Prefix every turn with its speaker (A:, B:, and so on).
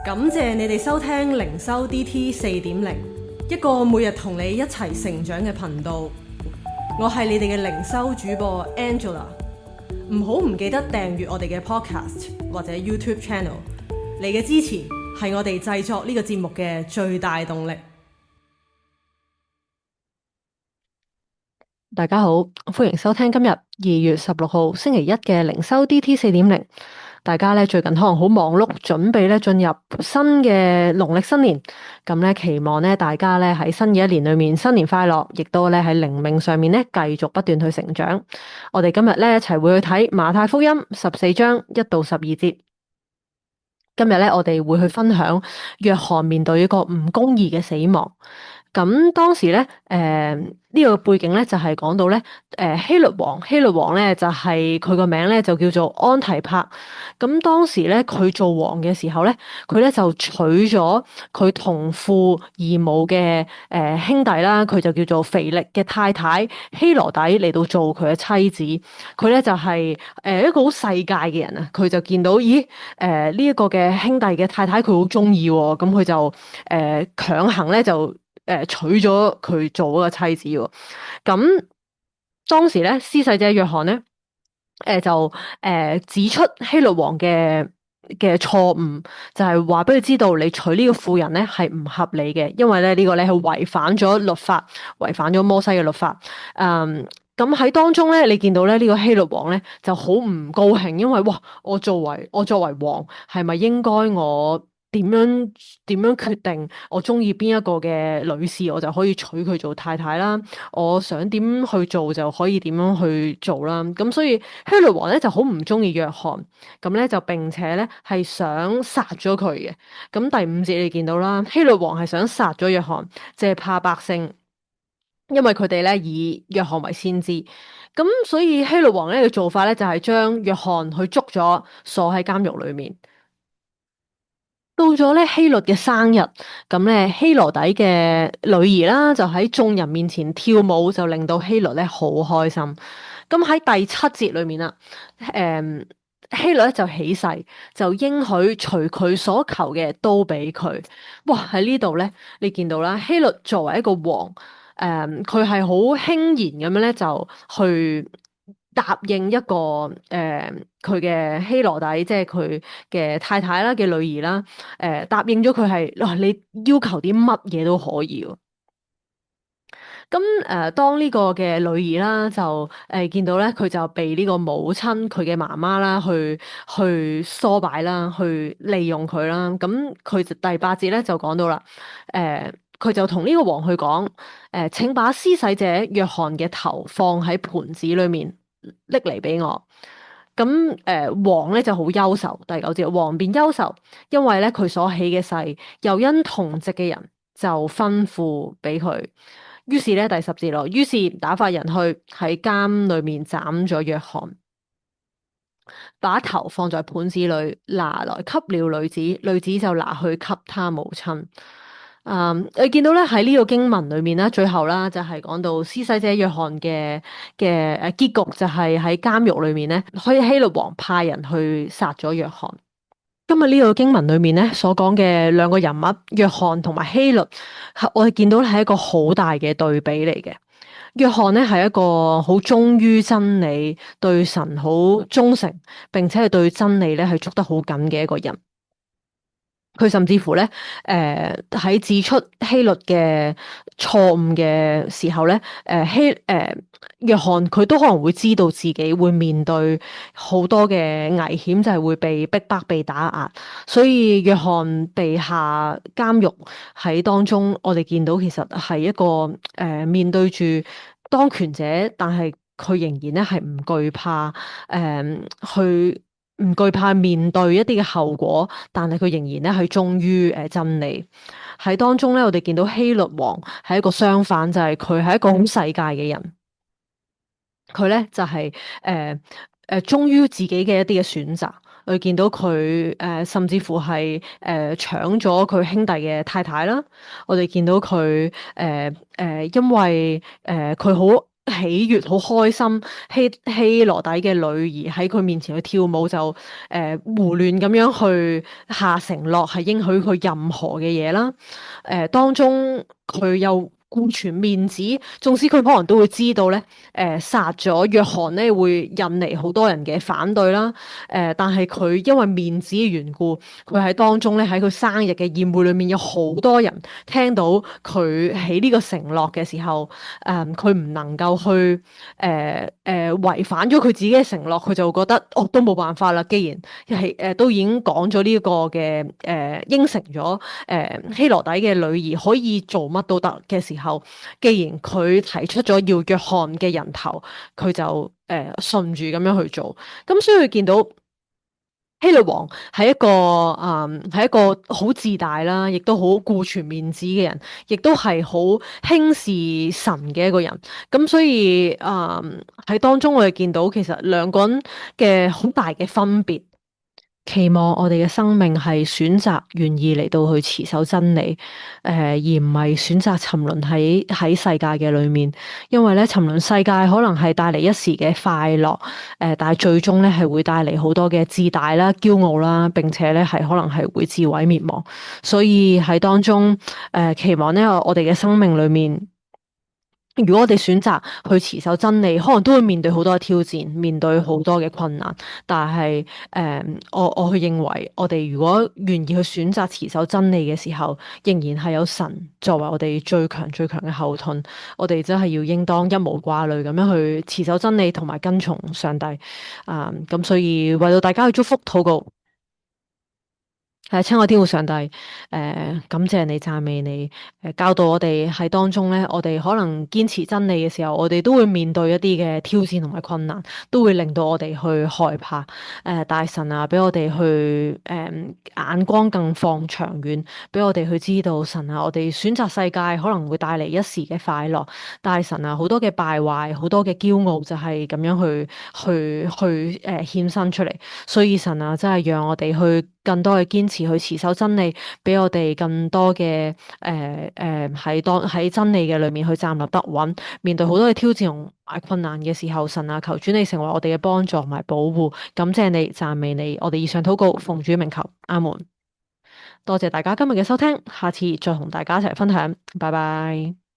A: 感謝你哋收聽靈修 DT 4.0，一個每日同你一齊成長嘅頻道。我係你哋嘅靈修主播 Angela， 唔記得訂閱我哋嘅 Podcast 或者 YouTube Channel。你嘅支持係我哋製作呢個節目嘅最大動力。
B: 大家好，歡迎收聽今日2月16號星期一嘅靈修 DT 4.0。大家咧最近可能好忙碌，準備咧進入新嘅農曆新年，咁咧期望咧大家咧喺新嘅一年裏面新年快樂，亦都咧喺靈命上面咧繼續不斷去成長。我哋今日咧一齊會去睇馬太福音14章1到12節。今日咧我哋會去分享約翰面對一個唔公義嘅死亡。咁當時咧，呢個背景咧就係講到咧，希律王咧就係佢個名咧就叫做安提帕。咁當時咧佢做王嘅時候咧，佢咧就娶咗佢同父異母嘅兄弟啦，佢就叫做腓力嘅太太希羅底嚟到做佢嘅妻子。佢咧就係一個好世界嘅人啊，佢就見到呢一個嘅兄弟嘅太太佢好中意喎，咁佢就強行咧就娶咗佢做嗰個妻子喎。咁當時咧，施洗者約翰咧，就指出希律王嘅錯誤，就係話俾佢知道，你娶呢個婦人咧係唔合理嘅，因為咧呢個咧係違反咗律法，違反咗摩西嘅律法。咁喺當中咧，你見到咧呢個希律王咧就好唔高興，因為哇，我作為王，係咪應該我點樣決定我中意邊一個嘅女士，我就可以娶佢做太太啦？我想點去做就可以點樣去做啦。咁所以希律王咧就好唔中意約翰，咁咧就並且咧係想殺咗佢嘅。咁第5節你見到啦，希律王係想殺咗約翰，即係怕百姓，因為佢哋咧以約翰為先知。咁所以希律王咧嘅做法咧就係將約翰去捉咗，鎖喺監獄裏面。到咗咧希律嘅生日，咁咧希羅底嘅女兒啦，就喺眾人面前跳舞，就令到希律咧好開心。咁喺第7節裏面啦，希律咧就起誓，就應許隨佢所求嘅都俾佢。哇！喺呢度咧，你見到啦，希律作為一個王，佢係好輕言咁樣咧就去答應一個佢嘅希羅底，即係佢嘅太太啦嘅女兒啦，答應咗佢係，你要求啲乜嘢都可以喎。咁當呢個嘅女兒啦，就見到咧，佢就被呢個母親佢嘅媽媽啦，去唆擺啦，去利用佢啦。咁佢就第8節咧就講到啦，佢就同呢個王去講，請把施洗者約翰嘅頭放喺盤子裏面拎嚟俾我。咁王咧就好憂愁，第9節，王便憂愁，因為咧佢所起嘅誓，又因同席嘅人就吩咐俾佢。於是咧第10節咯，於是打發人去喺監裏面斬咗約翰，把頭放在盤子裏，拿來給了女子，女子就拿去給他母親。你見到咧喺呢個經文裏面咧，最後啦就係講到施洗者約翰嘅結局，就係喺監獄裏面咧，可以希律王派人去殺咗約翰。今日呢個經文裏面咧所講嘅兩個人物約翰同埋希律，我哋見到係一個好大嘅對比嚟嘅。約翰咧係一個好忠於真理、對神好忠誠，並且係對真理咧係捉得好緊嘅一個人。佢甚至乎咧，喺指出希律嘅錯誤嘅時候咧，約翰佢都可能會知道自己會面對好多嘅危險，就係會被逼迫、被打壓。所以約翰被下監獄喺當中，我哋見到其實係一個面對住當權者，但係佢仍然咧係唔懼怕去。唔懼怕面對一啲嘅後果，但係佢仍然咧係忠於真理。喺當中咧，我哋見到希律王係一個相反，就係佢係一個好世界嘅人。佢咧就係忠於自己嘅一啲嘅選擇。我哋見到佢甚至乎係搶咗佢兄弟嘅太太啦。我哋見到佢因為佢好喜悅、好開心，希羅底嘅女兒喺佢面前去跳舞就胡亂咁樣去下承諾，係應許佢任何嘅嘢啦。當中佢又顧全面子，縱使佢可能都會知道咧，殺咗約翰咧會引嚟好多人嘅反對啦。但係佢因為面子嘅緣故，佢喺當中咧喺佢生日嘅宴會裏面有好多人聽到佢喺呢個承諾嘅時候，佢唔能夠去違反咗佢自己嘅承諾，佢就覺得哦都冇辦法啦，既然係都已經講咗呢個嘅應承咗希羅底嘅女兒可以做乜都得嘅時候，既然佢提出咗要約翰嘅人頭，佢就順住咁樣去做，咁所以佢見到希律王係一個係一個好自大啦，亦都好顧全面子嘅人，亦都係好輕視神嘅一個人。咁所以喺當中我哋見到其實兩個人嘅好大嘅分別。期望我哋嘅生命係選擇願意嚟到去持守真理，而唔係選擇沉淪喺世界嘅裏面。因為咧沉淪世界可能係帶嚟一時嘅快樂，但係最終咧係會帶嚟好多嘅自大啦、驕傲啦，並且咧係可能係會自毀滅亡。所以喺當中，期望咧我哋嘅生命裏面。如果我哋選擇去持守真理，可能都會面對好多嘅挑戰，面對好多嘅困難。但係我去認為，我哋如果願意去選擇持守真理嘅時候，仍然係有神作為我哋最強最強嘅後盾。我哋真係要應當一無掛慮咁樣去持守真理，同埋跟從上帝。咁所以為到大家去祝福禱告。親愛天父上帝，感謝你讚美你，教導我哋喺當中咧，我哋可能堅持真理嘅時候，我哋都會面對一啲嘅挑戰同埋困難，都會令到我哋去害怕。大神啊，俾我哋去眼光更放長遠，俾我哋去知道神啊，我哋選擇世界可能會帶嚟一時嘅快樂，大神啊，好多嘅敗壞，好多嘅驕傲就係咁樣去衍生出嚟。所以神啊，真係讓我哋去更多嘅堅持去持守真理，俾我哋更多嘅喺真理嘅裏面去站立得穩，面對好多嘅挑戰同埋困難嘅時候，神啊，求主你成為我哋嘅幫助同埋保護，感謝你，讚美你，我哋以上禱告奉主名求，阿門。多謝大家今日嘅收聽，下次再同大家一齊分享，拜拜。